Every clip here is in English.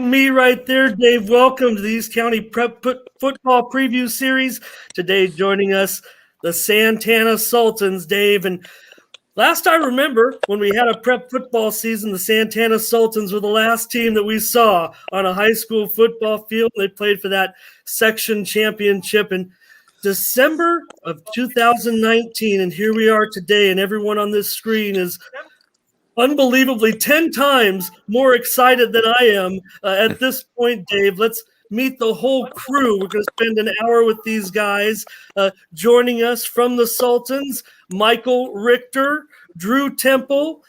me right there, Dave. Welcome to the East County Prep Football Preview Series. Today joining us, the Santana Sultans, Dave. And last I remember, when we had a prep football season, the Santana Sultans were the last team that we saw on a high school football field. They played for that section championship in December of 2019. And here we are today, and everyone on this screen is unbelievably 10 times more excited than I am at this point, Dave. Let's meet the whole crew. We're going to spend an hour with these guys. Joining us from the Sultans, Michael Richter, Drew Temple,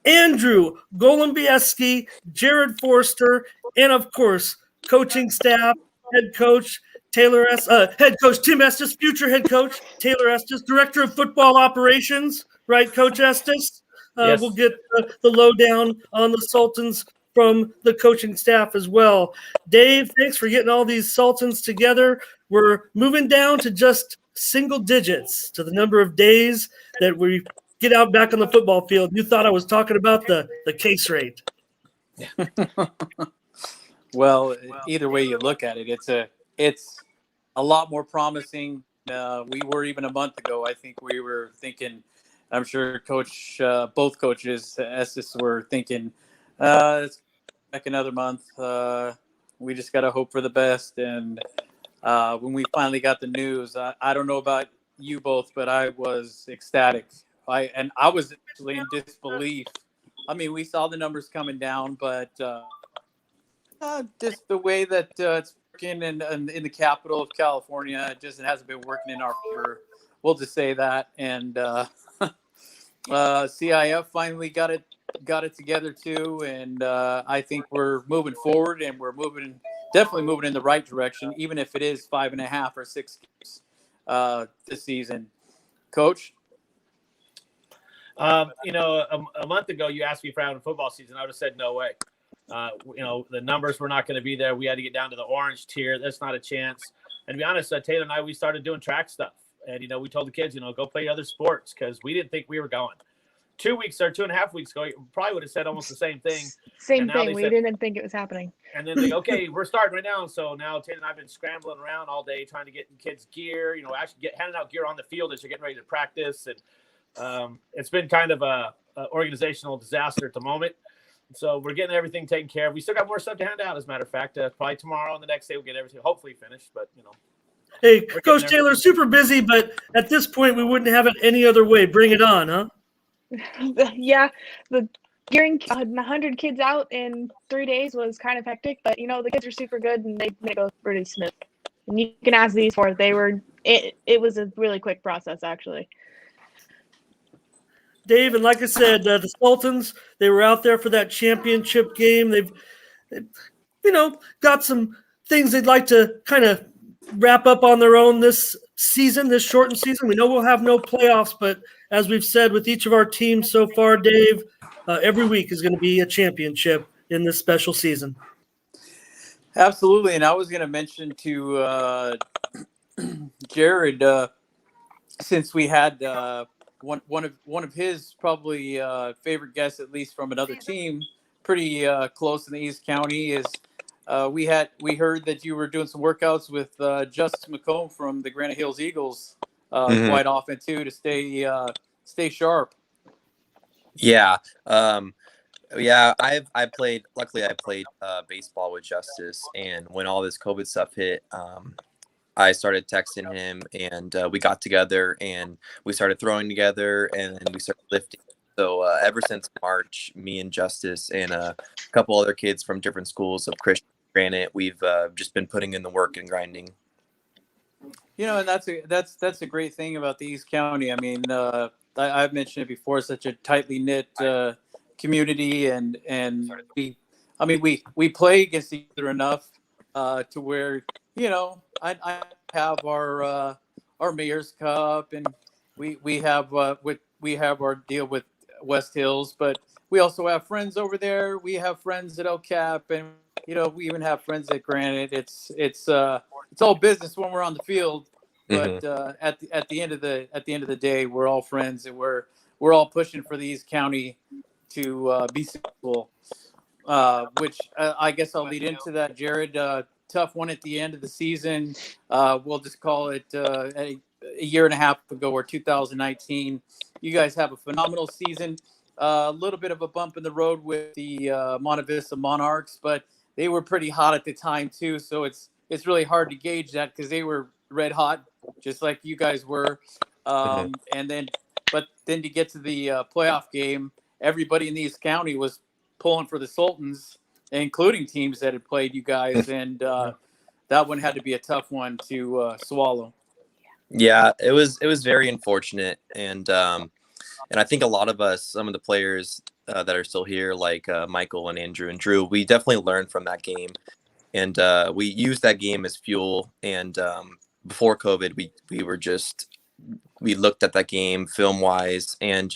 Andrew GOLEMBIEWSKI, Jared Forster, and of course, coaching staff, head coach head coach Tim Estes, future head coach Taylor Estes, director of football operations, right, Coach Estes? Yes. We'll get the lowdown on the Sultans from the coaching staff as well. Dave, thanks for getting all these Sultans together. We're moving down to just single digits to the number of days that we get out back on the football field. You thought I was talking about the case rate. Well, either way you look at it, it's a lot more promising. We were even a month ago, I think we were thinking, I'm sure both coaches, Estes, were thinking, it's like another month. We just got to hope for the best. And when we finally got the news, I don't know about you both, but I was ecstatic. I was actually in disbelief. I mean, we saw the numbers coming down, but just the way that it's working in the capital of California, it just hasn't been working in our favor. We'll just say that. And CIF finally got it together too, and I think we're moving forward, and we're definitely moving in the right direction, even if it is 5.5 or 6 games this season. Coach, a month ago you asked me for having a football season. I would have said no way. The numbers were not going to be there. We had to get down to the orange tier. That's not a chance. And to be honest, Taylor and I, we started doing track stuff. And, we told the kids, go play other sports because we didn't think we were going. 2 weeks or 2.5 weeks ago, probably would have said almost the same thing. Same thing. We didn't think it was happening. And then okay, we're starting right now. So now Taylor and I have been scrambling around all day trying to get kids gear, actually handing out gear on the field as you're getting ready to practice. And it's been kind of a organizational disaster at the moment. So we're getting everything taken care of. We still got more stuff to hand out, as a matter of fact. Probably tomorrow and the next day we'll get everything hopefully finished. But, Hey, Coach Taylor, super busy, but at this point we wouldn't have it any other way. Bring it on, huh? Yeah, the gearing 100 kids out in 3 days was kind of hectic, but the kids are super good and they made it go pretty smooth. And you can ask these four; it was a really quick process actually. Dave, and like I said, the Sultans, they were out there for that championship game. They've got some things they'd like to kind of wrap up on their own this season, this shortened season. We know we'll have no playoffs, but as we've said with each of our teams so far, Dave, every week is going to be a championship in this special season. Absolutely, and I was going to mention to Jared, since we had one of his probably favorite guests, at least from another team, pretty close in the East County, is we heard that you were doing some workouts with Justice McComb from the Granite Hills Eagles quite often too, to stay sharp. Yeah. I played baseball with Justice, and when all this COVID stuff hit, I started texting him, and we got together and we started throwing together, and then we started lifting. So ever since March, me and Justice and a couple other kids from different schools of Christian Granite, we've just been putting in the work and grinding. And that's a great thing about the East County. I mean, I've mentioned it before, such a tightly knit community, and we play against each other enough to where I have our Mayor's Cup, and we have our deal with West Hills, but we also have friends over there. We have friends at El Cap, and we even have friends at Granite. It's all business when we're on the field, but at the end of the day, we're all friends, and we're all pushing for the East County to be successful. which I guess I'll lead into that, Jared. Tough one at the end of the season. We'll just call it a year and a half ago, or 2019. You guys have a phenomenal season. A little bit of a bump in the road with the Monte Vista Monarchs, but they were pretty hot at the time too. So it's really hard to gauge that because they were red hot, just like you guys were. And then to get to the playoff game, everybody in the East County was pulling for the Sultans, including teams that had played you guys, and that one had to be a tough one to swallow. Yeah, it was very unfortunate, and I think a lot of us, some of the players that are still here, like Michael and Andrew and Drew, we definitely learned from that game, and we used that game as fuel. And before COVID, we looked at that game film wise, and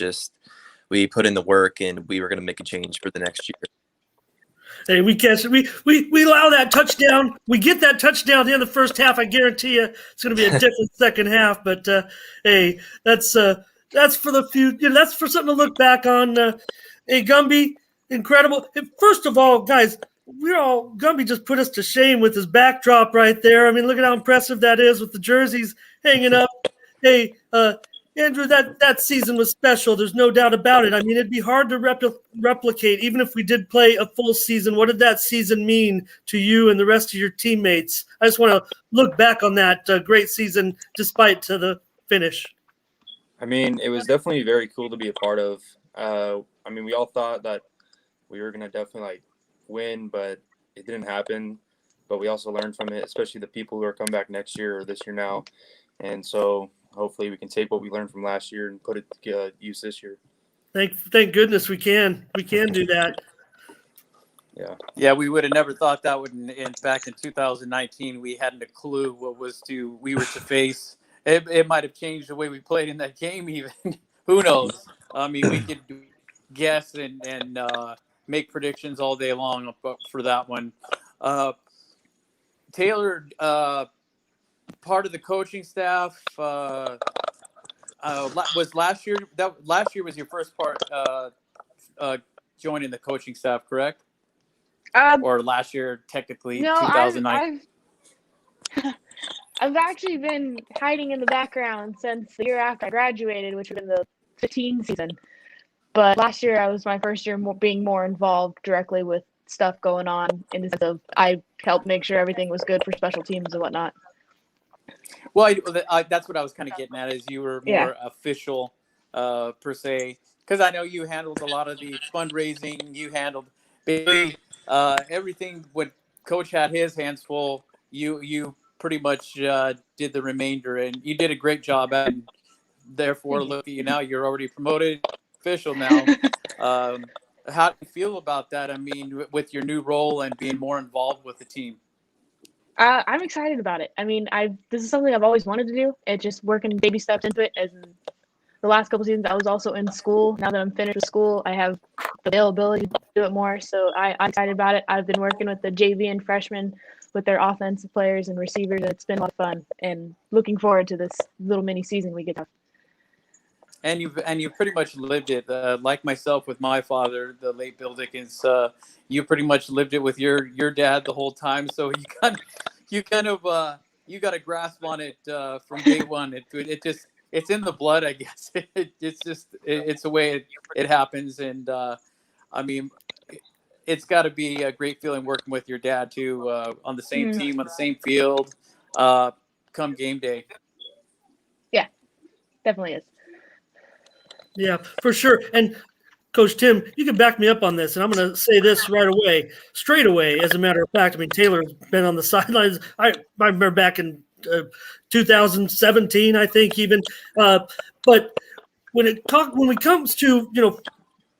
we put in the work, and we were going to make a change for the next year. Hey, we catch it. We allow that touchdown. We get that touchdown at the end of the first half. I guarantee you it's going to be a different second half. But hey, that's for the future. That's for something to look back on. Hey, Gumby, incredible. First of all, guys, Gumby just put us to shame with his backdrop right there. I mean, look at how impressive that is with the jerseys hanging up. Hey, Andrew, that season was special. There's no doubt about it. I mean, it'd be hard to replicate, even if we did play a full season. What did that season mean to you and the rest of your teammates? I just want to look back on that great season despite to the finish. I mean, it was definitely very cool to be a part of. I mean, we all thought that we were going to definitely win, but it didn't happen. But we also learned from it, especially the people who are coming back next year or this year now. And so hopefully we can take what we learned from last year and put it to use this year. Thank goodness we can do that. Yeah, we would have never thought that would. Back in 2019, we hadn't a clue what we were to face. It might have changed the way we played in that game. Even who knows? I mean, we could guess and make predictions all day long for that one. Taylor, part of the coaching staff, was last year. Last year was your first part joining the coaching staff, correct? Or last year, technically, no, 2009. I've actually been hiding in the background since the year after I graduated, which would have been the 15 season. But last year, I was my first year being more involved directly with stuff going on in the sense of I helped make sure everything was good for special teams and whatnot. Well, that's what I was kind of getting at, is you were more official, per se, because I know you handled a lot of the fundraising. You handled basically everything. When Coach had his hands full, you pretty much did the remainder, and you did a great job. And therefore, look at you now. You're already promoted, official now. How do you feel about that? I mean, with your new role and being more involved with the team. I'm excited about it. I mean, this is something I've always wanted to do. It's just working baby steps into it. As in the last couple seasons, I was also in school. Now that I'm finished with school, I have the availability to do it more. So I'm excited about it. I've been working with the JV and freshmen with their offensive players and receivers. And it's been a lot of fun, and looking forward to this little mini season we get to have. And you've pretty much lived it, like myself with my father, the late Bill Dickens. You pretty much lived it with your dad the whole time, so you got a grasp on it from day one. It's in the blood, I guess. It's the way it happens, and I mean, it's got to be a great feeling working with your dad too, on the same team, on the same field, come game day. Yeah, definitely is. Yeah, for sure. And Coach Tim, you can back me up on this, and I'm going to say this straight away, as a matter of fact. I mean, Taylor's been on the sidelines. I remember back in 2017, I think even. But when it comes to,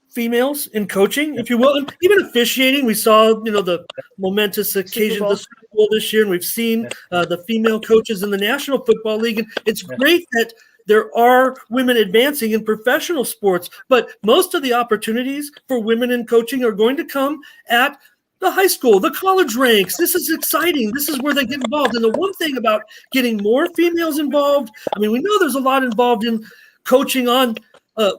females in coaching, if you will, and even officiating, we saw, the momentous occasion of the Super Bowl this year, and we've seen the female coaches in the National Football League. And it's great that there are women advancing in professional sports, but most of the opportunities for women in coaching are going to come at the high school, the college ranks. This is exciting. This is where they get involved. And the one thing about getting more females involved, I mean, we know there's a lot involved in coaching on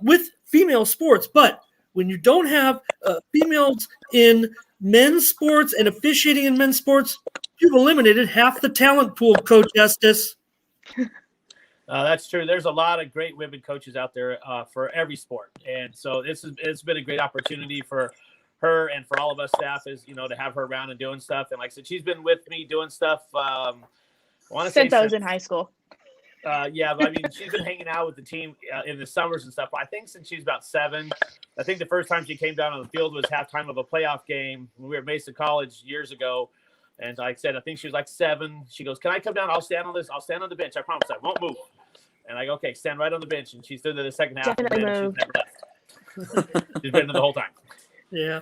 with female sports, but when you don't have females in men's sports and officiating in men's sports, you've eliminated half the talent pool, Coach Estes. That's true. There's a lot of great women coaches out there for every sport, and so it's been a great opportunity for her and for all of us staff to have her around and doing stuff. And like I said, she's been with me doing stuff. Since I was in high school. Yeah, but I mean, she's been hanging out with the team in the summers and stuff. I think since she's about 7. I think the first time she came down on the field was halftime of a playoff game when we were at Mesa College years ago. And like I said, I think she was like 7. She goes, "Can I come down? I'll stand on this. I'll stand on the bench. I promise I won't move." And I go, "Okay, stand right on the bench." And she stood there the second half. Definitely and moved. she's never left. She's been there the whole time. Yeah.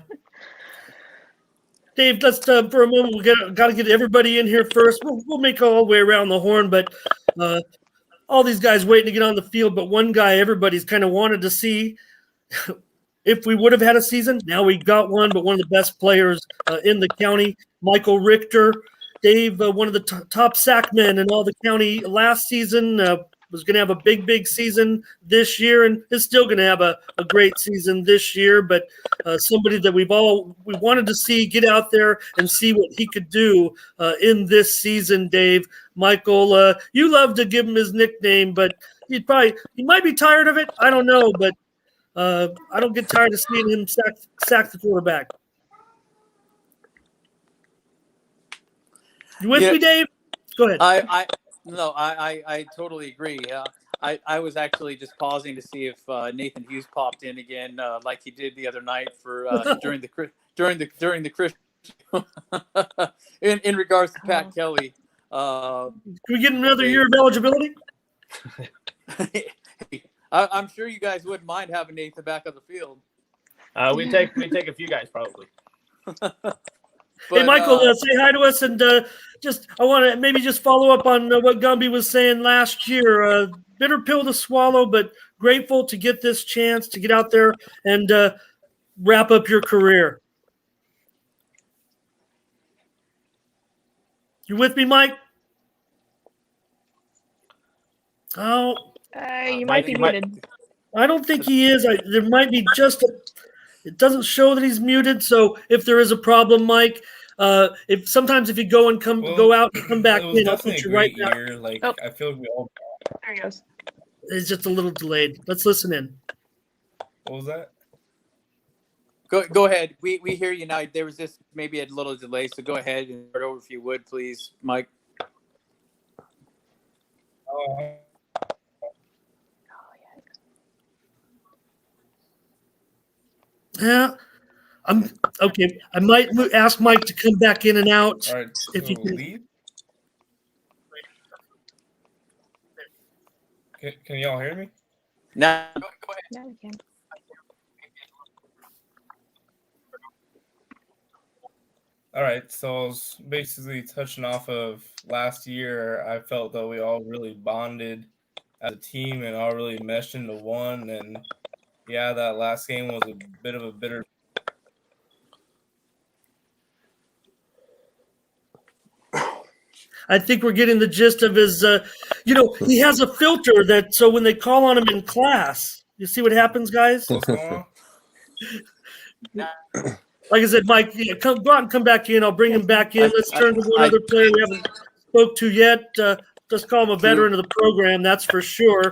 Dave, let's for a moment. We got to get everybody in here first. We'll make all the way around the horn, but all these guys waiting to get on the field. But one guy everybody's kind of wanted to see if we would have had a season. Now we got one, but one of the best players in the county, Michael Richter. Dave, one of the top sackmen in all the county last season, was going to have a big season this year, and is still going to have a great season this year. But somebody that we wanted to see get out there and see what he could do in this season. Dave, Michael, you love to give him his nickname, but he might be tired of it. I don't know, but I don't get tired of seeing him sack the quarterback. You with me, Dave? Go ahead. I totally agree. I was actually just pausing to see if Nathan Hughes popped in again, like he did the other night for during the Christian in regards to Pat Kelly. Can we get another year of eligibility? I'm sure you guys wouldn't mind having Nathan back on the field. We take a few guys probably. But, hey, Michael, say hi to us, and I want to maybe just follow up on what Gumby was saying last year. Bitter pill to swallow, but grateful to get this chance to get out there and wrap up your career. You with me, Mike? Oh, you might be muted. I don't think he is. There might be just it doesn't show that he's muted. So if there is a problem, Mike, if you go and go out and come back in, I'll put you right back. I feel we all. There he goes. It's just a little delayed. Let's listen in. What was that? Go ahead. We hear you now. There was just maybe a little delay, so go ahead and start over if you would, please, Mike. Yeah, I'm okay. I might ask Mike to come back in and out. All right, if you can leave. Can y'all hear me? Now, go ahead. Yeah, we can. All right, so I was basically touching off of last year. I felt that we all really bonded as a team and all really meshed into one. And yeah, that last game was a bit of a bitter. I think we're getting the gist of his, he has a filter that, so when they call on him in class, you see what happens, guys? What's going on? Like I said, Mike, go out and come back in. I'll bring him back in. Let's turn to one other player we haven't spoke to yet. Just call him a veteran of the program, that's for sure.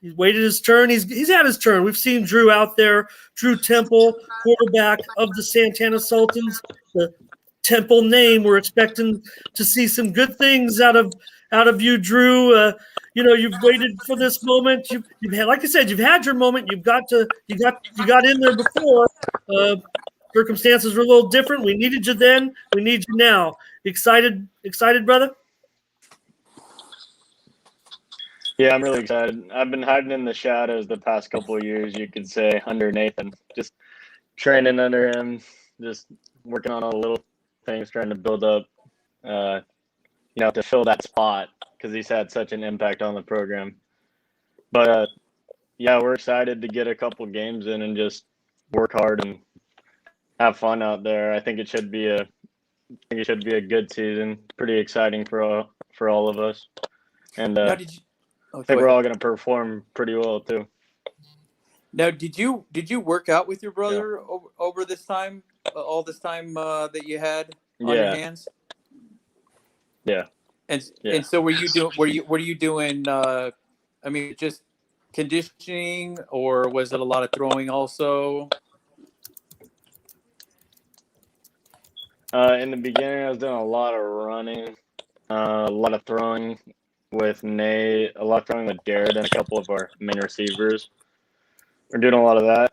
He's waited his turn. He's had his turn. We've seen Drew out there. Drew Temple, quarterback of the Santana Sultans. The Temple name. We're expecting to see some good things out of you, Drew. You've waited for this moment. You've had, like I said, you've had your moment. You got in there before. Circumstances were a little different. We needed you then. We need you now. Excited, brother? Yeah, I'm really excited. I've been hiding in the shadows the past couple of years, you could say, under Nathan. Just training under him, just working on all the little things, trying to build up, to fill that spot because he's had such an impact on the program. But, we're excited to get a couple games in and just work hard and have fun out there. I think it should be a good season. Pretty exciting for all of us. And I think we're all going to perform pretty well too. Now, did you work out with your brother over this time? all this time that you had on your hands? Yeah. And so were you doing I mean, just conditioning, or was it a lot of throwing also? In the beginning, I was doing a lot of running, a lot of throwing with Nate, a lot of throwing with Jared and a couple of our main receivers. We're doing a lot of that,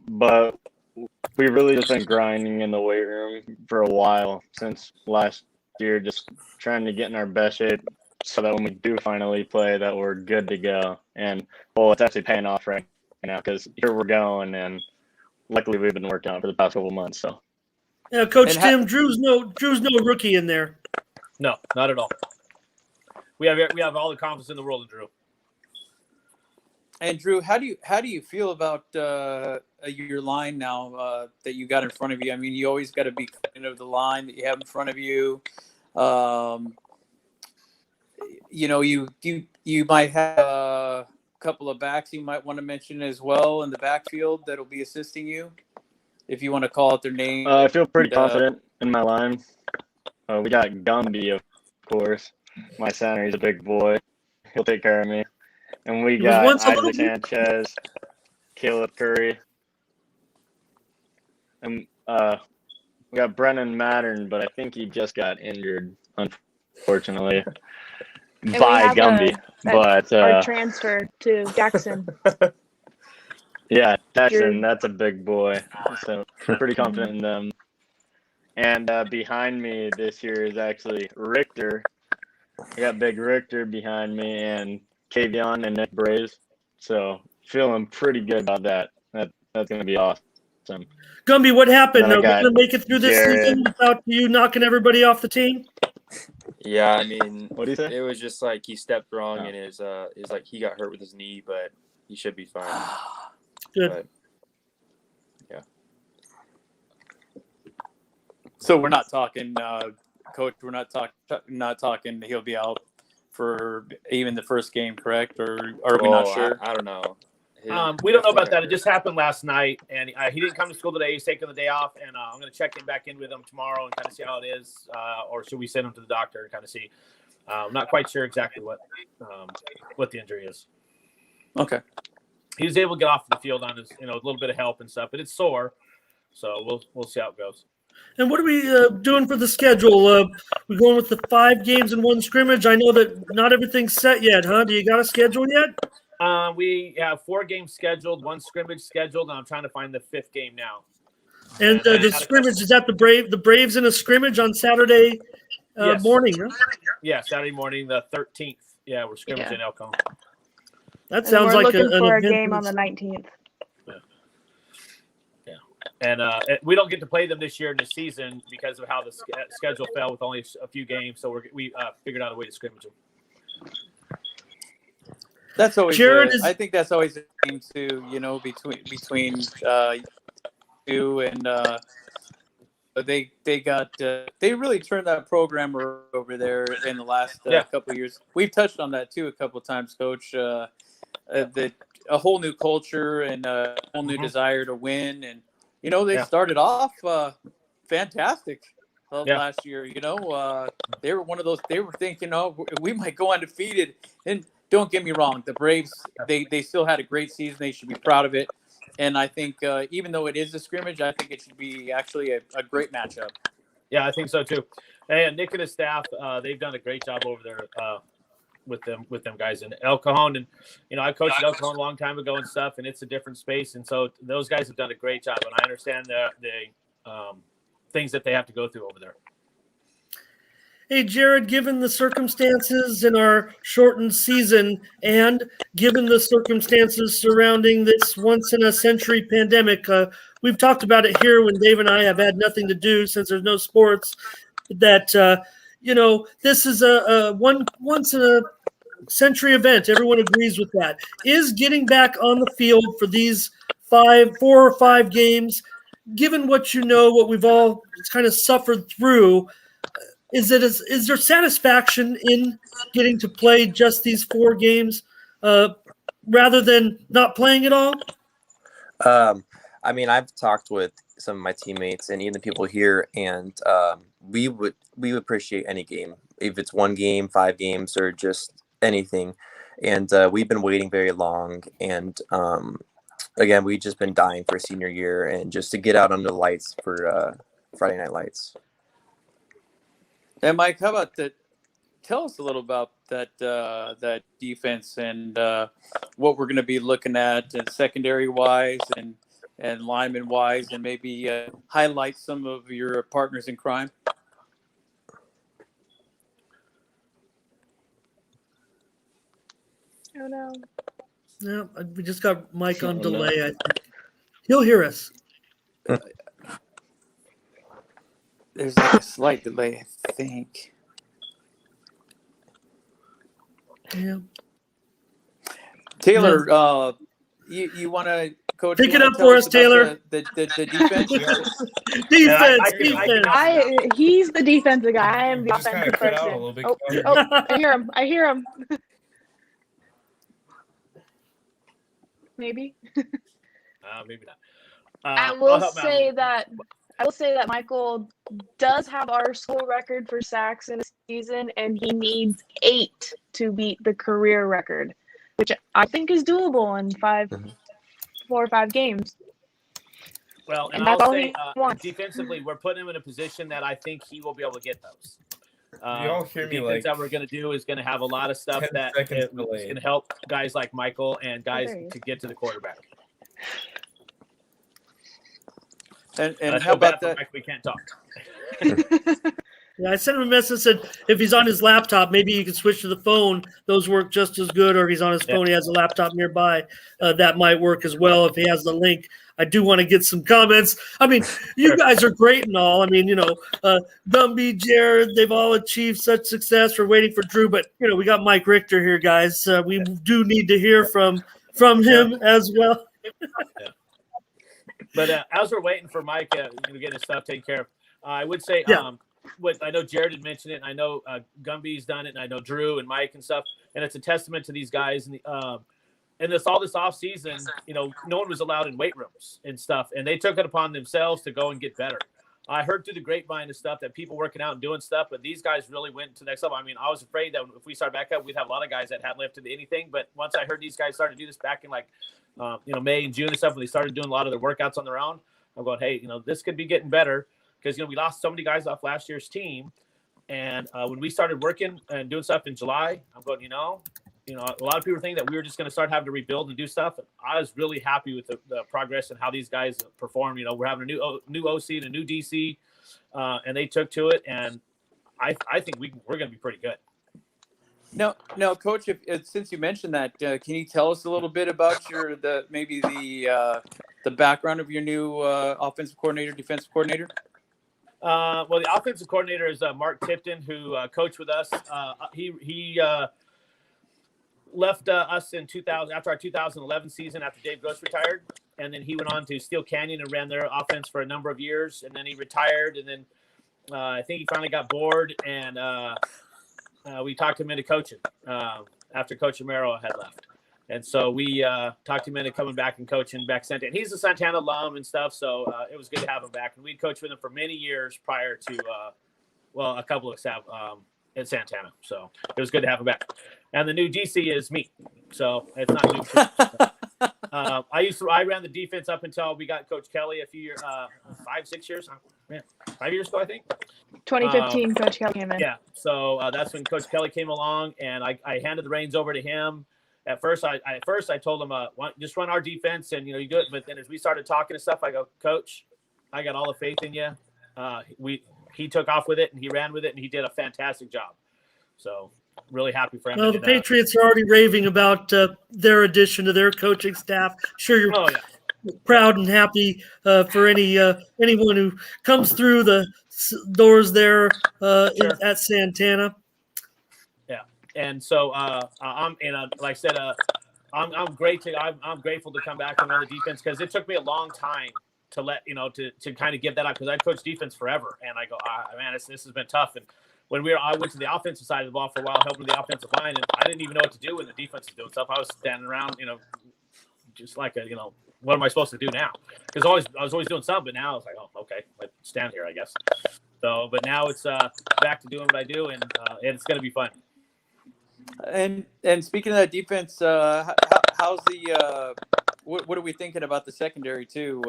but we've really just been grinding in the weight room for a while since last year, just trying to get in our best shape so that when we do finally play, that we're good to go. And well, it's actually paying off right now because here we're going, and luckily we've been working on it for the past couple of months. So. Yeah, Coach Tim, Drew's no rookie in there. No, not at all. We have all the confidence in the world in Drew. And Drew, how do you feel about your line now that you got in front of you? I mean, you always got to be kind of the line that you have in front of you. You know, you might have a couple of backs you might want to mention as well in the backfield that'll be assisting you, if you want to call out their name. I feel pretty confident in my line. We got Gumby, of course. My center, he's a big boy. He'll take care of me. And we got Isaac Sanchez, Caleb Curry. And we got Brennan Mattern, but I think he just got injured, unfortunately, by Gumby. But our transfer to Jackson. Yeah, Jackson, that's a big boy. So pretty confident in them. And behind me this year is actually Richter. I got big Richter behind me and Kavion and Nick Braves. So feeling pretty good about that. That's going to be awesome. Gumby, what happened? Are we going to make it through this season without you knocking everybody off the team? Yeah, I mean, what do you say? It was just like he stepped wrong and his like he got hurt with his knee, but he should be fine. Good. But, yeah. So we're not talking, Coach. We're not talking. He'll be out for even the first game, correct? Or are we not sure? I don't know. We don't know about that. It just happened last night, and he didn't come to school today. He's taking the day off, and I'm going to check back in with him tomorrow and kind of see how it is, or should we send him to the doctor and kind of see? I'm not quite sure exactly what the injury is. Okay. He was able to get off the field on his, a little bit of help and stuff, but it's sore, so we'll see how it goes. And what are we doing for the schedule? We going with the 5 games and 1 scrimmage? I know that not everything's set yet, huh? Do you got a schedule yet? We have 4 games scheduled, 1 scrimmage scheduled, and I'm trying to find the 5th game now. And the scrimmage, is that the Braves in a scrimmage on Saturday morning, huh? Yeah, Saturday morning, the 13th. Yeah, we're scrimmaging in El Cajon. That sounds like looking for a game on the 19th. Yeah. And we don't get to play them this year in the season because of how the schedule fell with only a few games. So we figured out a way to scrimmage them. That's always. Jared I think that's always a game too. Between you and they really turned that program over there in the last couple of years. We've touched on that too a couple of times, Coach. A whole new culture and a whole new desire to win, and they started off fantastic last year. They were one of those. They were thinking, we might go undefeated. And don't get me wrong, the Braves they still had a great season. They should be proud of it. And I think even though it is a scrimmage, I think it should be actually a great matchup. Yeah, I think so too. And Nick and his staff, they've done a great job over there with them guys in El Cajon. And I coached at El Cajon a long time ago and stuff, and it's a different space. And so those guys have done a great job, and I understand the things that they have to go through over there. Hey, Jared, given the circumstances in our shortened season and given the circumstances surrounding this once-in-a-century pandemic, we've talked about it here when Dave and I have had nothing to do since there's no sports, that, this is a once-in-a-century event. Everyone agrees with that. Is getting back on the field for these 4 or 5 games, given what what we've all kind of suffered through, is there satisfaction in getting to play just these 4 games rather than not playing at all? I mean, I've talked with some of my teammates and even the people here, and we would appreciate any game, if it's 1 game, 5 games, or just anything. And we've been waiting very long, and again, we've just been dying for senior year and just to get out under the lights for Friday Night Lights. And Mike, how about that? Tell us a little about that defense and what we're going to be looking at, and secondary wise and lineman wise, and maybe highlight some of your partners in crime. Oh no. Yeah, we just got Mike on delay. I think he'll hear us. There's like a slight delay, I think. Yeah. Taylor, you want to coach? Pick it up for us, Taylor. The defense. Defense. He's the defensive guy. I am the Just offensive kinda cut out a person. little bit. Oh, I hear him. Maybe. Maybe not. I will say that Michael does have our school record for sacks in a season, and he needs 8 to beat the career record, which I think is doable in 4 or 5 games. Well, and that's I'll all say he wants. defensively, we're putting him in a position that I think he will be able to get those. You all hear me the like defense that we're going to do is going to have a lot of stuff 10 that seconds is delayed. going to help guys like Michael and guys there he is. to get to the quarterback. And I how feel bad about for that? Mike, we can't talk. Yeah, I sent him a message, said if he's on his laptop, maybe he can switch to the phone. Those work just as good. Or if he's on his phone, he has a laptop nearby. That might work as well if he has the link. I do want to get some comments. I mean, you guys are great and all. I mean, Gumby, Jared, they've all achieved such success. We're waiting for Drew, but, we got Mike Richter here, guys. We do need to hear from him as well. But as we're waiting for Mike to get his stuff taken care of, I would say what I know Jared had mentioned it, and I know Gumby's done it, and I know Drew and Mike and stuff, and it's a testament to these guys. And this off season, no one was allowed in weight rooms and stuff, and they took it upon themselves to go and get better. I heard through the grapevine and stuff that people working out and doing stuff, but these guys really went to the next level. I mean, I was afraid that if we start back up, we'd have a lot of guys that hadn't lifted anything. But once I heard these guys started to do this back in May and June and stuff, when they started doing a lot of their workouts on their own, I'm going, hey, this could be getting better because we lost so many guys off last year's team, and when we started working and doing stuff in July, I'm going, a lot of people think that we were just going to start having to rebuild and do stuff. And I was really happy with the progress and how these guys performed. We're having a new OC and a new DC, and they took to it. And I think we're going to be pretty good. No, Coach. Since you mentioned that, can you tell us a little bit about the background of your new offensive coordinator, defensive coordinator? Well, the offensive coordinator is Mark Tipton, who coached with us. He left us in 2000 after our 2011 season after Dave Gross retired, and then he went on to Steel Canyon and ran their offense for a number of years, and then he retired, and then I think he finally got bored, and we talked him into coaching after Coach Romero had left, and so we talked him into coming back and coaching back Santana. And he's a Santana alum and stuff, so it was good to have him back, and we coached with him for many years prior to a couple of in Santana, so it was good to have him back. And the new DC is me, so it's not new. I ran the defense up until we got Coach Kelly a few years, 5 years ago, I think. 2015, Coach Kelly came in. Yeah, so that's when Coach Kelly came along, and I handed the reins over to him. At first, I told him, just run our defense, and you do it. But then as we started talking and stuff, I go, Coach, I got all the faith in you. He took off with it, and he ran with it, and he did a fantastic job. So really happy for him. Well, the Patriots are already raving about their addition to their coaching staff. Sure, you're proud and happy for anyone who comes through the doors there at Santana. Yeah, and so I'm like I said, I'm grateful to come back and run the defense because it took me a long time to let to kind of give that up because I coached defense forever, and I go, man, this has been tough. And when I went to the offensive side of the ball for a while, helping the offensive line, and I didn't even know what to do when the defense was doing stuff. I was standing around, just like what am I supposed to do now? Because I was always doing something, but now I was like, oh, okay, let's stand here, I guess. So, but now it's back to doing what I do, and it's going to be fun. And speaking of that defense, how's the what are we thinking about the secondary too?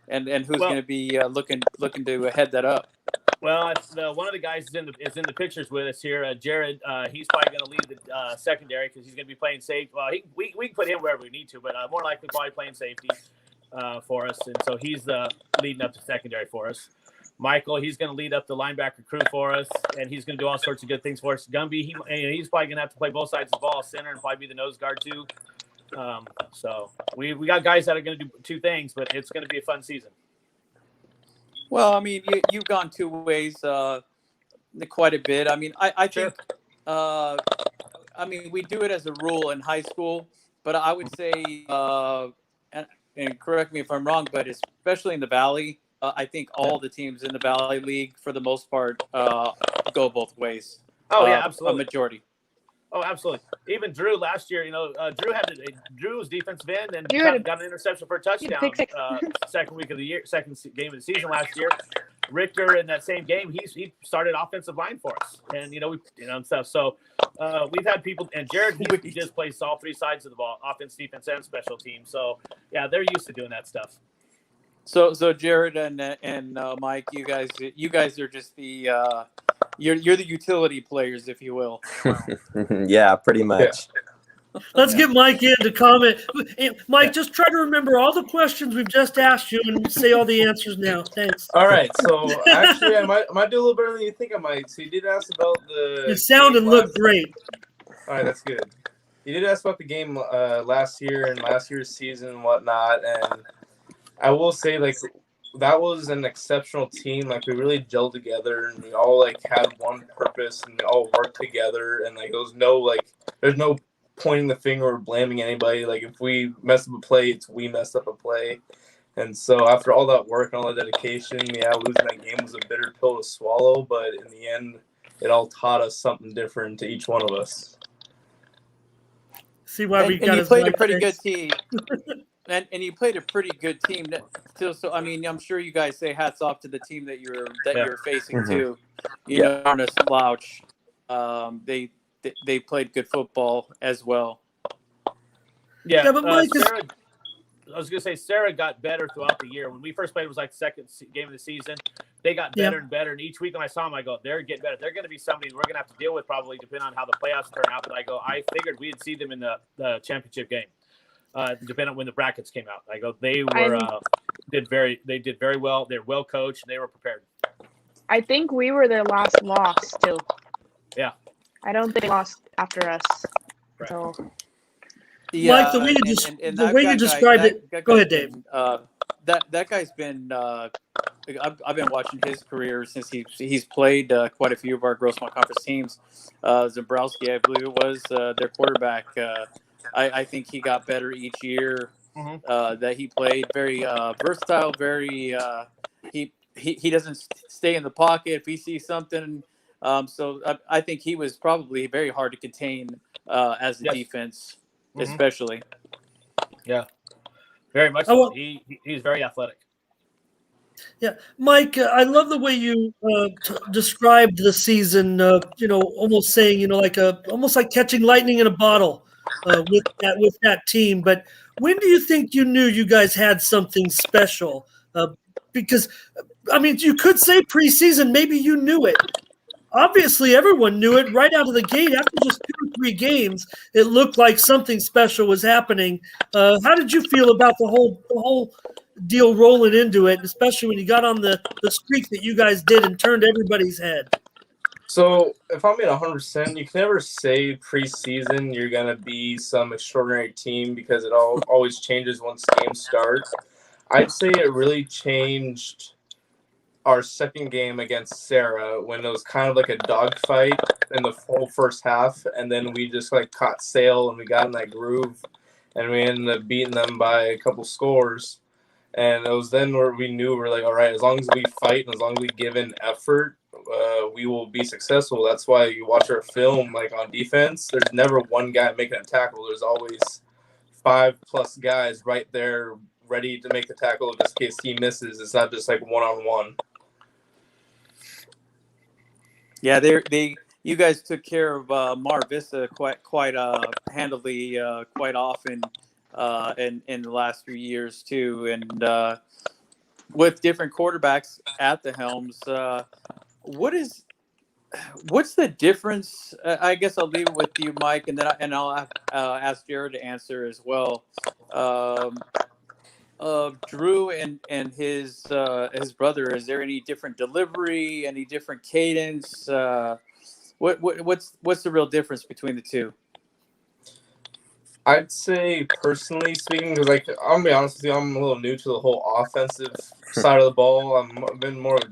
And who's going to be looking to head that up? Well, one of the guys is in the pictures with us here, Jared. He's probably going to lead the secondary because he's going to be playing safety. Well, we can put him wherever we need to, but more likely probably playing safety for us. And so he's leading up the secondary for us. Michael, he's going to lead up the linebacker crew for us, and he's going to do all sorts of good things for us. Gumby, he's probably going to have to play both sides of the ball, center, and probably be the nose guard too. So we got guys that are going to do two things, but it's going to be a fun season. Well, I mean, you've gone two ways quite a bit. I mean, I think, I mean, we do it as a rule in high school, but I would say, and correct me if I'm wrong, but especially in the Valley, I think all the teams in the Valley League, for the most part, go both ways. Oh, yeah, absolutely. A majority. Oh, absolutely. Even Drew last year, Drew was defensive end and got an interception for a touchdown. Second game of the season last year. Richter in that same game, he started offensive line for us, and and stuff. So we've had people, and Jared he just plays all three sides of the ball, offense, defense, and special teams. So yeah, they're used to doing that stuff. So Jared and Mike, you guys are just the you're the utility players, if you will. Yeah, pretty much. Yeah. Let's get Mike in to comment. Mike, just try to remember all the questions we've just asked you and say all the answers now. Thanks. All right. So actually, I might do a little better than you think I might. So you did ask about the. You sound and look great. All right, that's good. You did ask about the game last year and last year's season and whatnot, and I will say, like, that was an exceptional team. Like, we really gelled together, and we all, like, had one purpose, and we all worked together. And, like, there's no pointing the finger or blaming anybody. Like, if we mess up a play, it's we messed up a play. And so after all that work and all that dedication, yeah, losing that game was a bitter pill to swallow. But in the end, it all taught us something different to each one of us. See why we got. And you played a pretty good team. And you played a pretty good team. So I mean, I'm sure you guys say hats off to the team that you're facing too. You know, on a slouch. They played good football as well. Yeah, but Mike Sarah, I was gonna say Sarah got better throughout the year. When we first played, it was like the second game of the season. They got better and better, and each week when I saw them, I go, they're getting better. They're going to be somebody we're going to have to deal with probably, depending on how the playoffs turn out. But I figured we'd see them in the championship game. Depending on when the brackets came out. I go, they did very well. They're well coached and they were prepared. I think we were their last loss too. Yeah. I don't think they lost after us. Right. So yeah, Mike, the way you described it. Go ahead, Dave. That guy's been. I've been watching his career since he's played quite a few of our Grossmont Conference teams. Zabrowski, I believe it was their quarterback. I think he got better each year that he played. Very versatile. Very he doesn't stay in the pocket if he sees something. So I think he was probably very hard to contain as a defense, especially. Yeah, very much so. He's very athletic. Yeah, Mike, I love the way you described the season. Almost saying, almost like catching lightning in a bottle. With that team, but when do you think you knew you guys had something special? Because I mean, you could say preseason, maybe you knew it. Obviously, everyone knew it right out of the gate. After just 2 or 3 games, it looked like something special was happening. How did you feel about the whole deal rolling into it, especially when you got on the streak that you guys did and turned everybody's head? So if I'm at 100%, you can never say preseason you're going to be some extraordinary team because it always changes once games start. I'd say it really changed our second game against Sarah when it was kind of like a dogfight in the whole first half, and then we just caught sail and we got in that groove, and we ended up beating them by a couple scores. And it was then where we knew we're like, all right, as long as we fight and as long as we give in effort, we will be successful. That's why you watch our film, on defense, there's never one guy making a tackle. There's always 5+ guys right there ready to make the tackle just in case he misses. It's not just like one-on-one. Yeah, you guys took care of Mar Vista quite handily, quite often in the last few years too, and with different quarterbacks at the helms. What's the difference? I guess I'll leave it with you, Mike, and then I'll ask Jared to answer as well. Of Drew and his brother, is there any different delivery, any different cadence? What's the real difference between the two? I'd say, personally speaking, because like I'm gonna be honest with you, I'm a little new to the whole offensive side of the ball. I've been more of a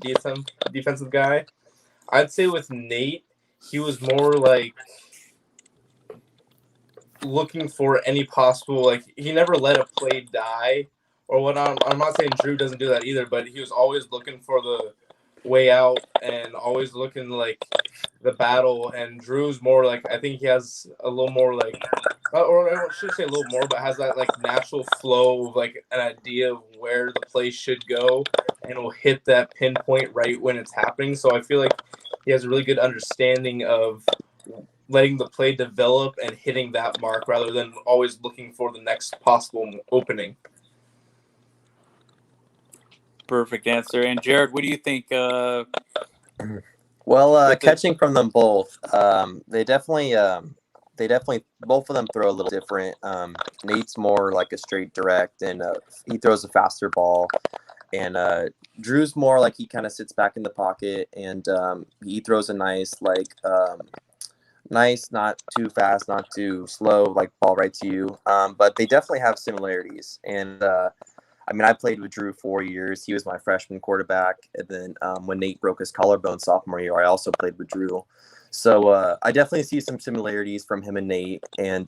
defensive guy. I'd say with Nate, he was more like looking for any possible, like he never let a play die or whatnot. I'm not saying Drew doesn't do that either, but he was always looking for the way out and always looking like the battle. And Drew's more like, I think he has a little more like, or I shouldn't say a little more, but has that like natural flow of like an idea of where the play should go, and will hit that pinpoint right when it's happening. So I feel like he has a really good understanding of letting the play develop and hitting that mark rather than always looking for the next possible opening. Perfect answer. And Jared, what do you think? Well, catching from them both, they definitely both of them throw a little different. Nate's more like a straight direct, and he throws a faster ball, and Drew's more like he kind of sits back in the pocket, and he throws a nice, not too fast, not too slow, like ball right to you. But they definitely have similarities, and I mean, I played with Drew 4 years. He was my freshman quarterback. And then when Nate broke his collarbone sophomore year, I also played with Drew. So I definitely see some similarities from him and Nate. And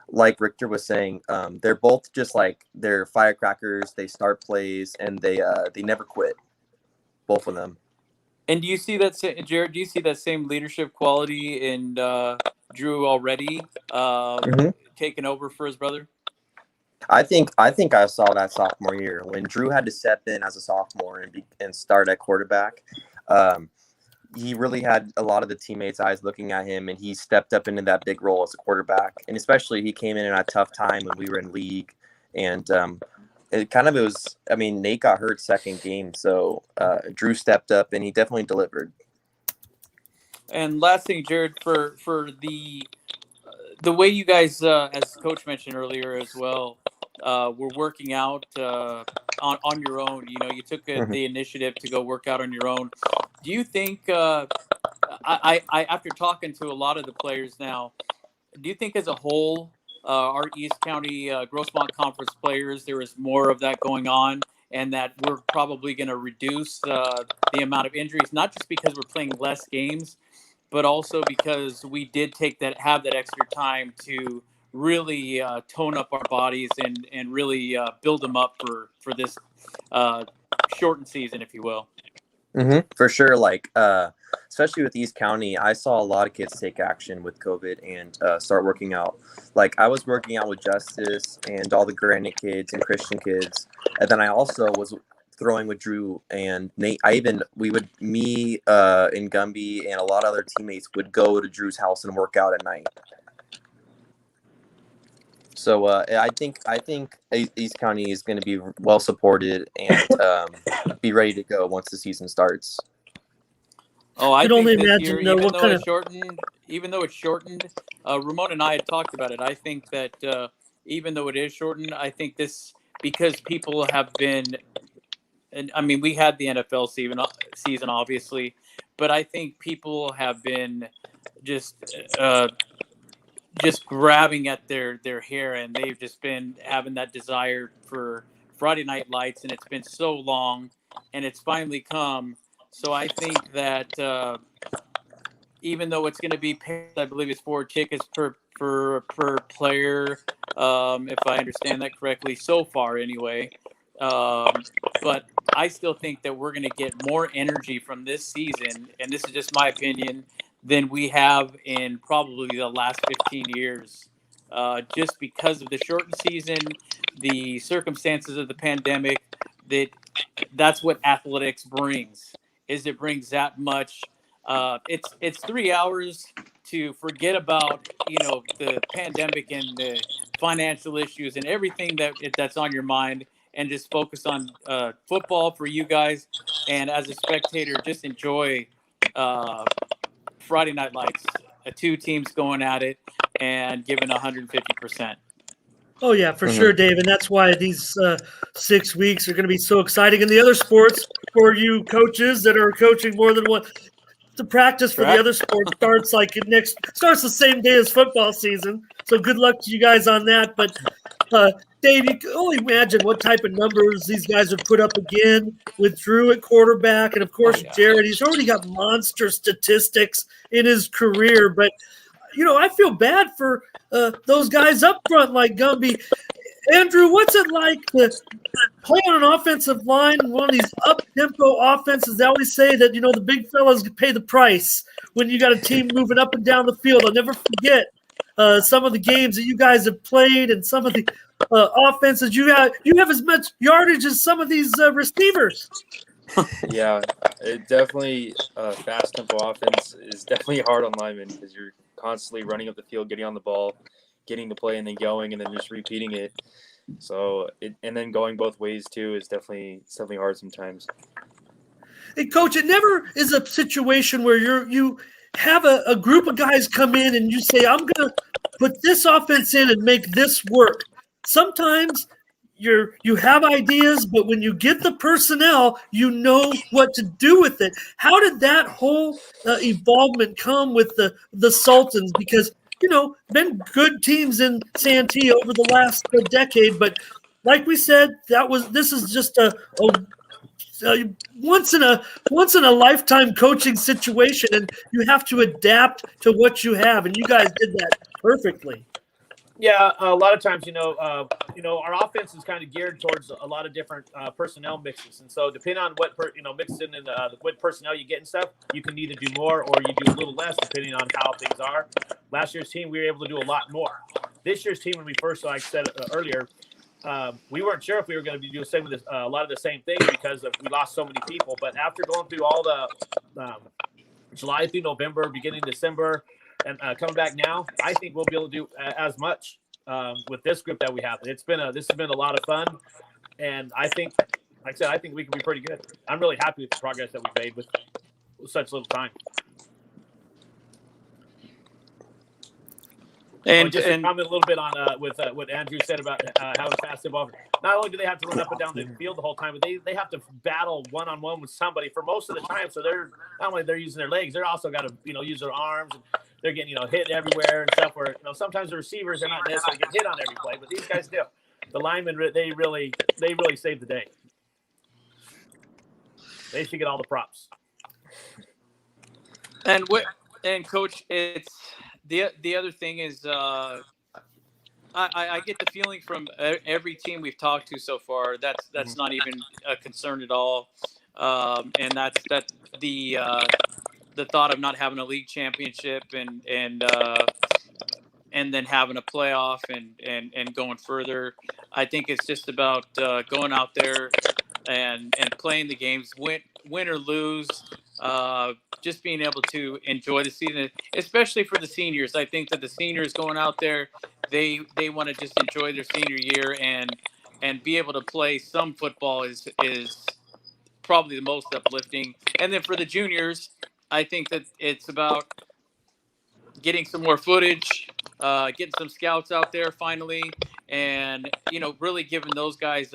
like Richter was saying, they're both just like, they're firecrackers. They start plays, and they never quit, both of them. And do you see that, Jared? Do you see that same leadership quality in Drew already taking over for his brother? I think I saw that sophomore year when Drew had to step in as a sophomore and start at quarterback. He really had a lot of the teammates' eyes looking at him, and he stepped up into that big role as a quarterback. And especially he came in at a tough time when we were in league, and I mean, Nate got hurt second game, so Drew stepped up, and he definitely delivered. And last thing, Jared, for the way you guys, as Coach mentioned earlier as well, were working out on your own. You know, you took the initiative to go work out on your own. Do you think, I after talking to a lot of the players now, do you think as a whole, our East County Grossmont Conference players, there is more of that going on, and that we're probably going to reduce the amount of injuries, not just because we're playing less games, but also because we did have that extra time to really tone up our bodies and really build them up for this shortened season, if you will. For sure. Like, especially with East County, I saw a lot of kids take action with COVID and start working out. Like, I was working out with Justice and all the Granite kids and Christian kids. And then I also was throwing with Drew and Nate. Me and Gumby and a lot of other teammates would go to Drew's house and work out at night. So I think East County is going to be well supported and be ready to go once the season starts. Oh, I think this year, even though it's shortened, Ramon and I had talked about it. I think that even though it is shortened, I think this, because people have been, and I mean, we had the NFL season obviously, but I think people have been just grabbing at their hair, and they've just been having that desire for Friday Night Lights, and it's been so long, and it's finally come. So I think that even though it's going to be paid, I believe it's 4 tickets per player, if I understand that correctly, so far anyway. But I still think that we're going to get more energy from this season, and this is just my opinion, than we have in probably the last 15 years, just because of the shortened season, the circumstances of the pandemic, that's what athletics brings. Is it brings that much? It's 3 hours to forget about the pandemic and the financial issues and everything that's on your mind, and just focus on football for you guys. And as a spectator, just enjoy Friday Night Lights. Two teams going at it and giving 150%. Oh, yeah, for sure, Dave. And that's why these 6 weeks are going to be so exciting. And the other sports, for you coaches that are coaching more than one, the practice for the other sports starts starts the same day as football season. So good luck to you guys on that. But Dave, you can only imagine what type of numbers these guys would put up again with Drew at quarterback. And of course, Jared, he's already got monster statistics in his career. But I feel bad for those guys up front like Gumby. Andrew, what's it like to play on an offensive line in one of these up-tempo offenses? They always say that, the big fellas pay the price when you got a team moving up and down the field. I'll never forget some of the games that you guys have played and some of the offenses. You have as much yardage as some of these receivers. Yeah, it definitely fast tempo offense is definitely hard on linemen because you're constantly running up the field, getting on the ball, getting the play, and then going, and then just repeating it. So and then going both ways too is definitely hard sometimes. Hey, Coach, it never is a situation where you have a group of guys come in and you say, I'm going to put this offense in and make this work. Sometimes you have ideas, but when you get the personnel, you know what to do with it. How did that whole evolvement come with the Sultans? Because been good teams in Santee over the last decade, but like we said, this is just a once in a lifetime coaching situation, and you have to adapt to what you have, and you guys did that perfectly. Yeah, a lot of times, our offense is kind of geared towards a lot of different personnel mixes, and so depending on what mixing and what personnel you get and stuff, you can either do more or you do a little less depending on how things are. Last year's team, we were able to do a lot more. This year's team, when we first, like I said earlier, we weren't sure if we were going to be doing a lot of the same things because we lost so many people. But after going through all the July through November, beginning December, and coming back now, I think we'll be able to do as much with this group that we have. This has been a lot of fun, and I think, like I said, I think we can be pretty good. I'm really happy with the progress that we made with such little time. And just to comment a little bit on with what Andrew said about how fast they evolve. Not only do they have to run up and down the field the whole time, but they have to battle one-on-one with somebody for most of the time. So they're not only using their legs, they're also got to use their arms. And they're getting hit everywhere and stuff. Where sometimes the receivers are not necessarily getting hit on every play, but these guys do. The linemen they really save the day. They should get all the props. And Coach, it's the other thing is I get the feeling from every team we've talked to so far that's not even a concern at all, and that's the thought of not having a league championship and then having a playoff and going further. I think it's just about going out there and playing the games, win or lose. Just being able to enjoy the season, especially for the seniors. I think that the seniors going out there, they want to just enjoy their senior year and be able to play some football is probably the most uplifting. And then for the juniors, I think that it's about getting some more footage, getting some scouts out there finally, and really giving those guys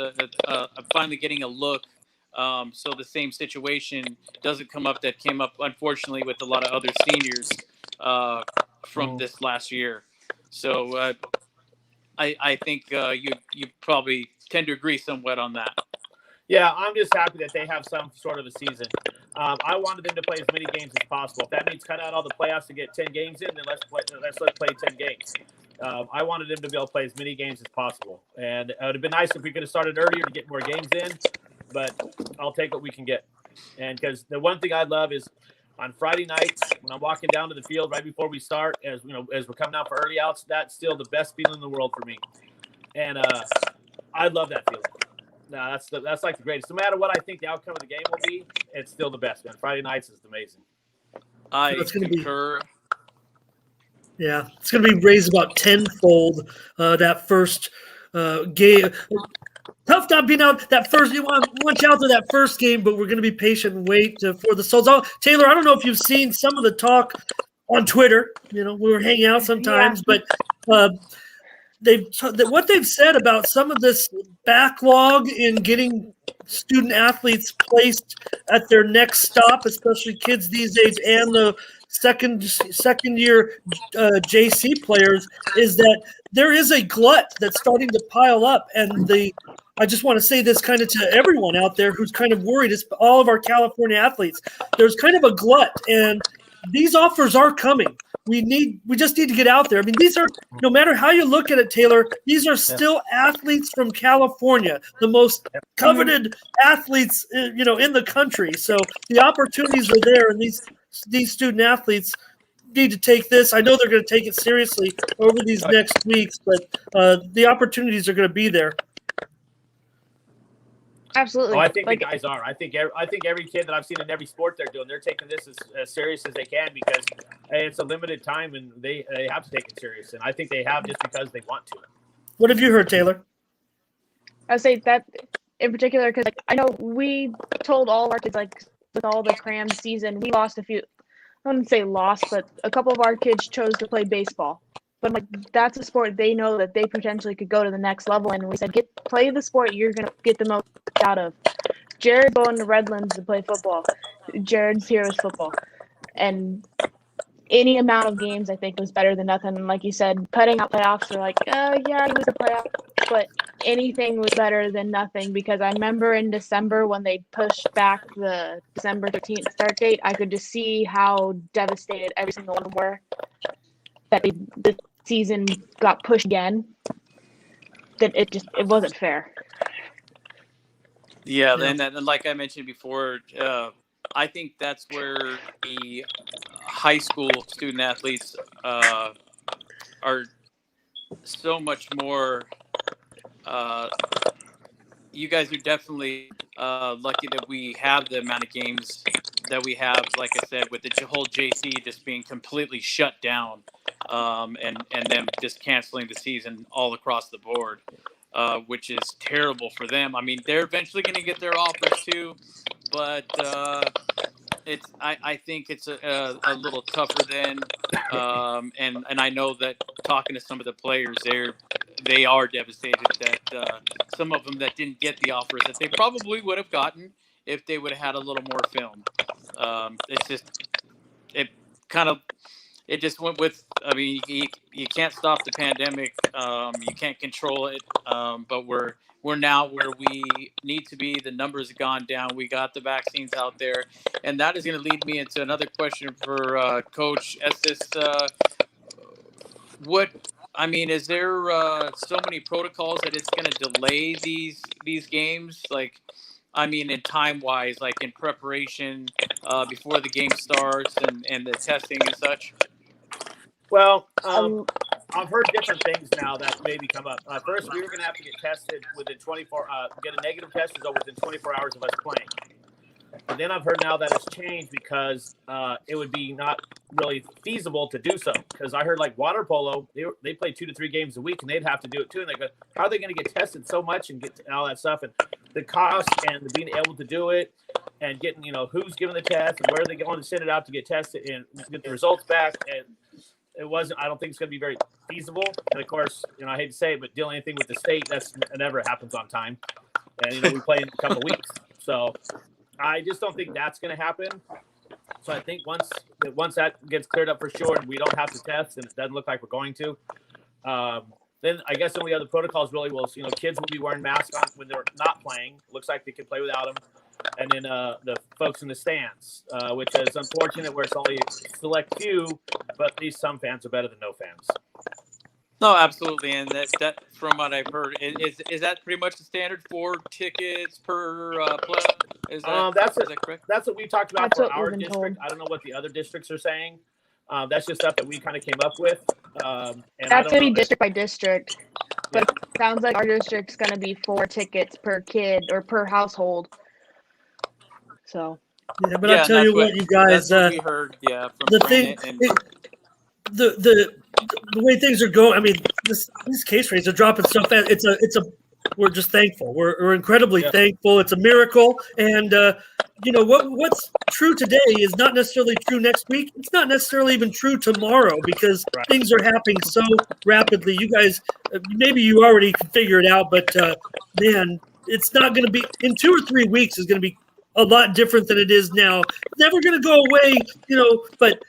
finally getting a look. So the same situation doesn't come up that came up, unfortunately, with a lot of other seniors from this last year. So I think you probably tend to agree somewhat on that. Yeah, I'm just happy that they have some sort of a season. I wanted them to play as many games as possible. If that means cut out all the playoffs to get 10 games in, then let's play 10 games. I wanted them to be able to play as many games as possible. And it would have been nice if we could have started earlier to get more games in, but I'll take what we can get. And because the one thing I love is on Friday nights when I'm walking down to the field right before we start, as we're coming out for early outs, that's still the best feeling in the world for me. And I love that feeling. No, that's like the greatest. No matter what I think the outcome of the game will be, it's still the best, man. Friday nights is amazing. I It's gonna concur. Yeah, it's going to be raised about tenfold that first game. Tough not being out that first. You want you out to that first game, but we're going to be patient and wait for the Souls. Taylor, I don't know if you've seen some of the talk on Twitter. You know, we were hanging out sometimes, but what they've said about some of this backlog in getting student athletes placed at their next stop, especially kids these days, and the second year JC players, is that there is a glut that's starting to pile up, and I just want to say this kind of to everyone out there who's kind of worried. It's all of our California athletes. There's kind of a glut, and these offers are coming. We just need to get out there. I mean, these are, no matter how you look at it, Taylor, these are still athletes from California, the most coveted athletes, in the country. So the opportunities are there, and these student athletes need to take this. I know they're going to take it seriously over these next weeks, but the opportunities are going to be there. Absolutely. Oh, I think the guys are. I think every kid that I've seen in every sport they're taking this as serious as they can, because it's a limited time and they have to take it serious. And I think they have just because they want to. What have you heard, Taylor? I say that in particular because I know we told all our kids, with all the cram season, we lost a few. I wouldn't say lost, but a couple of our kids chose to play baseball. But that's a sport they know that they potentially could go to the next level. And we said, play the sport you're going to get the most out of. Jared's going to Redlands to play football. Jared's here with football. And any amount of games, I think, was better than nothing. And like you said, cutting out playoffs are yeah, it was a playoff. But anything was better than nothing, because I remember in December when they pushed back the December 13th start date, I could just see how devastated every single one were that the season got pushed again. That it wasn't fair. Yeah, and like I mentioned before, I think that's where the high school student athletes are so much more. You guys are definitely lucky that we have the amount of games that we have. Like I said, with the whole JC just being completely shut down, and them just canceling the season all across the board, which is terrible for them. I mean, they're eventually going to get their offers too, but I think it's a little tougher then, and I know that talking to some of the players, they are devastated that some of them that didn't get the offers that they probably would have gotten if they would have had a little more film. It's just it just went with. I mean, you can't stop the pandemic. You can't control it. But we're now where we need to be. The numbers have gone down. We got the vaccines out there, and that is going to lead me into another question for Coach Estes. Is there so many protocols that it's going to delay these games? In time-wise, in preparation before the game starts and the testing and such? Well, I've heard different things now that maybe come up. First, we were going to have to get tested within 24, get a negative test result within 24 hours of us playing. And then I've heard now that it's changed because it would be not really feasible to do so. Because I heard water polo, they play 2 to 3 games a week, and they'd have to do it too. And they go, how are they going to get tested so much and get all that stuff? And the cost and being able to do it and getting, who's giving the test and where are they going to send it out to get tested and get the results back. And it wasn't, I don't think it's going to be very feasible. And of course, I hate to say it, but dealing anything with the state, it never happens on time. And, we play in a couple of weeks. So I just don't think that's going to happen. So I think once that gets cleared up for sure and we don't have to test and it doesn't look like we're going to, then I guess some of the other protocols really will, kids will be wearing masks on when they're not playing. Looks like they can play without them. And then the folks in the stands, which is unfortunate where it's only a select few, but at least some fans are better than no fans. No, absolutely, and that from what I've heard, is that pretty much the standard for tickets per play? Is that correct? That's what we talked about for our district. Told. I don't know what the other districts are saying. That's just stuff that we kind of came up with. And that's going to be district by district. But Sounds like our district's going to be 4 tickets per kid or per household. So. Yeah, but I'll tell you what, you guys. That's what we heard. Yeah, from the Brandon thing, and the way things are going. I mean, these case rates are dropping so fast. We're just thankful. We're incredibly thankful. It's a miracle, and what's true today is not necessarily true next week. It's not necessarily even true tomorrow because things are happening so rapidly. You guys, maybe you already can figure it out, but man, it's not going to be in 2 or 3 weeks. Is going to be a lot different than it is now. It's never going to go away, but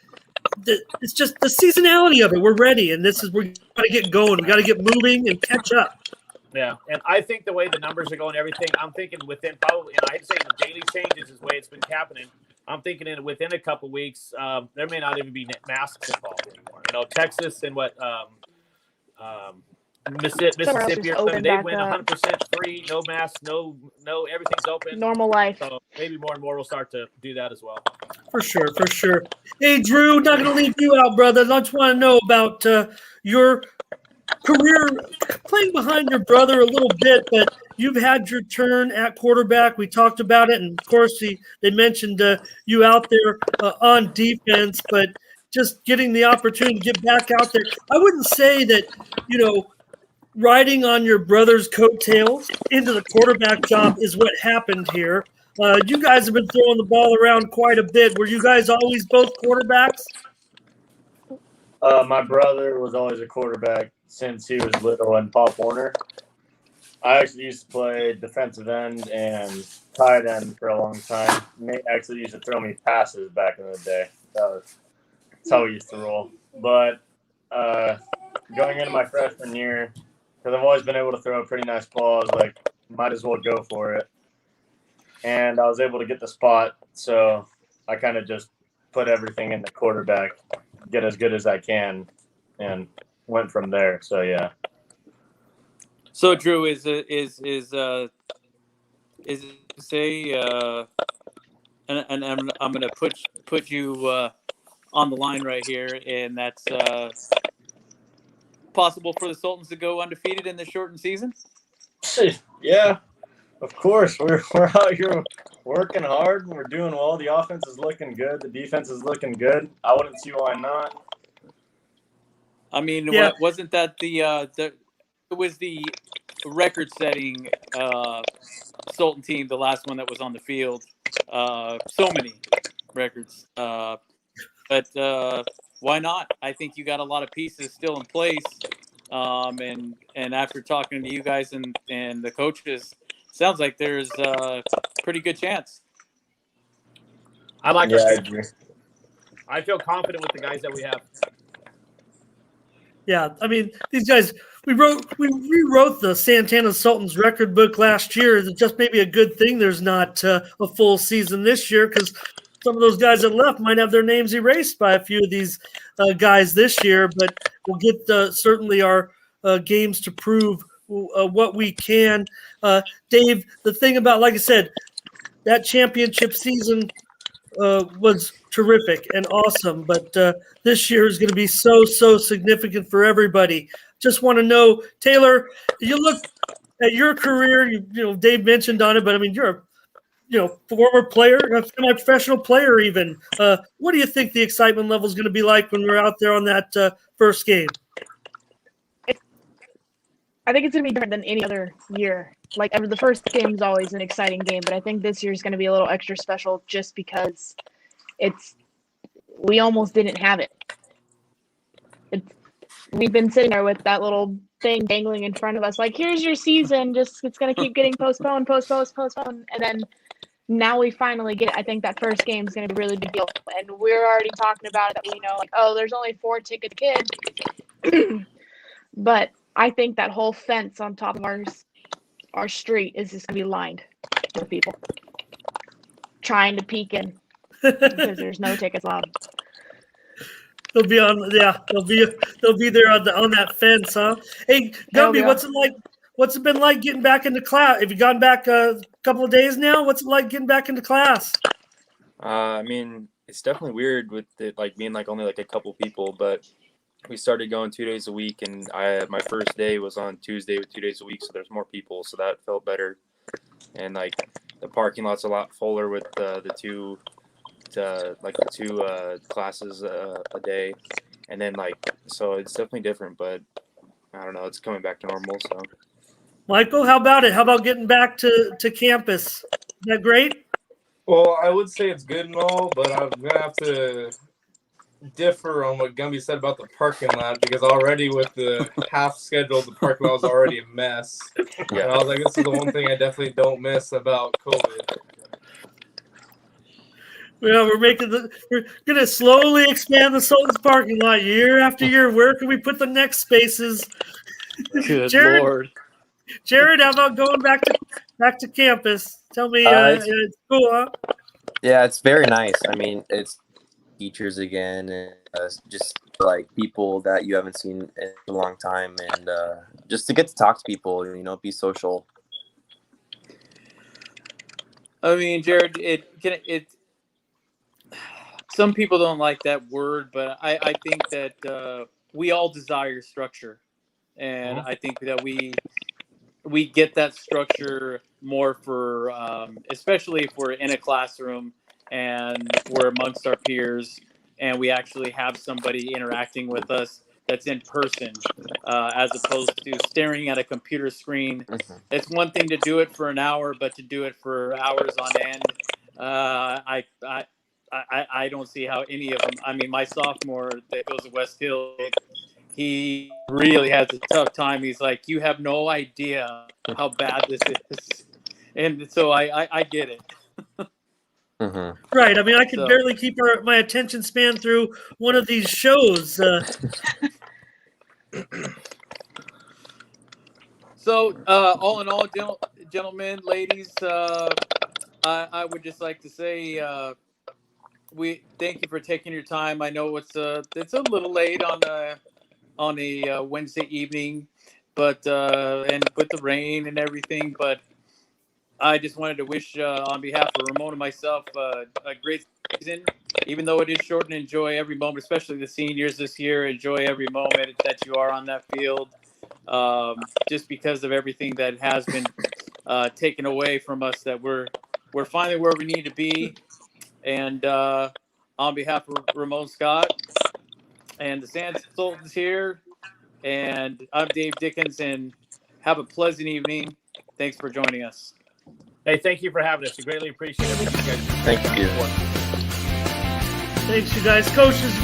it's just the seasonality of it. We're ready, and we got to get going. We got to get moving and catch up. Yeah, and I think the way the numbers are going, everything, I'm thinking within probably, and I'd say the daily changes is the way it's been happening. I'm thinking within a couple weeks, there may not even be masks involved anymore. Texas and Mississippi or something, they went 100% free, no masks, no, everything's open. Normal life. So maybe more and more will start to do that as well. For sure. Hey, Drew, not going to leave you out, brother. I just want to know about your career playing behind your brother a little bit, but you've had your turn at quarterback. We talked about it, and of course, they mentioned you out there on defense, but just getting the opportunity to get back out there. I wouldn't say that, riding on your brother's coattails into the quarterback job is what happened here. You guys have been throwing the ball around quite a bit. Were you guys always both quarterbacks? My brother was always a quarterback since he was little in Pop Warner. I actually used to play defensive end and tight end for a long time. Nate actually used to throw me passes back in the day. That's how we used to roll. But going into my freshman year, because I've always been able to throw a pretty nice ball, I was like, might as well go for it. And I was able to get the spot, so I kind of just put everything in the quarterback, get as good as I can, and went from there. So yeah. So Drew and I'm going to put you on the line right here, and that's possible for the Sultans to go undefeated in the shortened season. Yeah, of course. We're out here working hard. We're doing well. The offense is looking good. The defense is looking good. I wouldn't see why not. I mean, Yeah. wasn't that it was the record-setting Sultan team, the last one that was on the field. So many records. But why not? I think you got a lot of pieces still in place. And after talking to you guys and the coaches, sounds like there's a pretty good chance. I like Yeah, our I team. agree. I feel confident with the guys that we have. Yeah, I mean, these guys, we rewrote the Santana Sultans record book last year. It's just maybe a good thing there's not a full season this year because some of those guys that left might have their names erased by a few of these guys this year. But we'll get certainly our games to prove what we can. Dave, the thing about, like I said, that championship season was terrific and awesome, but this year is going to be so significant for everybody. Just want to know, Taylor, you look at your career, Dave mentioned on it, but I mean, you're a former player, a semi-professional player even. What do you think the excitement level is going to be like when we're out there on that first game? I think it's going to be different than any other year. Like, the first game is always an exciting game, but I think this year is going to be a little extra special just because we almost didn't have it. We've been sitting there with that little thing dangling in front of us, like, here's your season, just it's going to keep getting postponed, and then now we finally get it. I think that first game is going to be a really big deal, and we're already talking about it, that we know, like, oh, there's only 4 ticket kids, but I think that whole fence on top of our street is just going to be lined with people trying to peek in because there's no tickets allowed. They'll be on, yeah. They'll be there on that fence, huh? Hey, Gumby, what's it been like getting back into class? Have you gotten back a couple of days now? What's it like getting back into class? I mean, it's definitely weird with it being only a couple people, but we started going 2 days a week, and my first day was on Tuesday with 2 days a week, so there's more people, so that felt better. And like the parking lot's a lot fuller with the two classes a day, and then so it's definitely different, but I don't know, it's coming back to normal. So Michael, how about it? How about getting back to campus? Is that great? Well, I would say it's good and all, but I'm gonna have to differ on what Gumby said about the parking lot, because already with the half schedule, the parking lot was already a mess. And I was like, this is the one thing I definitely don't miss about COVID. Well, we're gonna slowly expand the Sultans parking lot year after year. Where can we put the next spaces? Good Jared, Lord. Jared, how about going back to campus? Tell me, it's cool, huh? Yeah, it's very nice. I mean, it's teachers again, and just like people that you haven't seen in a long time, and just to get to talk to people, be social. I mean, Jared, some people don't like that word, but I think that we all desire structure, and I think that we get that structure more for, especially if we're in a classroom and we're amongst our peers, and we actually have somebody interacting with us that's in person, as opposed to staring at a computer screen. It's one thing to do it for an hour, but to do it for hours on end, I don't see how any of them. I mean, my sophomore that goes to West Hill, he really has a tough time. He's like, you have no idea how bad this is. And so I get it. Right. I mean, I could barely keep my attention span through one of these shows. So, all in all, gentlemen, ladies, I would just like to say we thank you for taking your time. I know it's a little late on a Wednesday evening, but and with the rain and everything, but I just wanted to wish on behalf of Ramon and myself a great season. Even though it is short, and enjoy every moment, especially the seniors this year. Enjoy every moment that you are on that field, just because of everything that has been taken away from us. That we're finally where we need to be. And on behalf of Ramon Scott and the Santana Sultans here, and I'm Dave Dickens, and have a pleasant evening. Thanks for joining us. Hey, thank you for having us. We greatly appreciate everything you guys do. Thank you. Thanks, you guys. Coaches,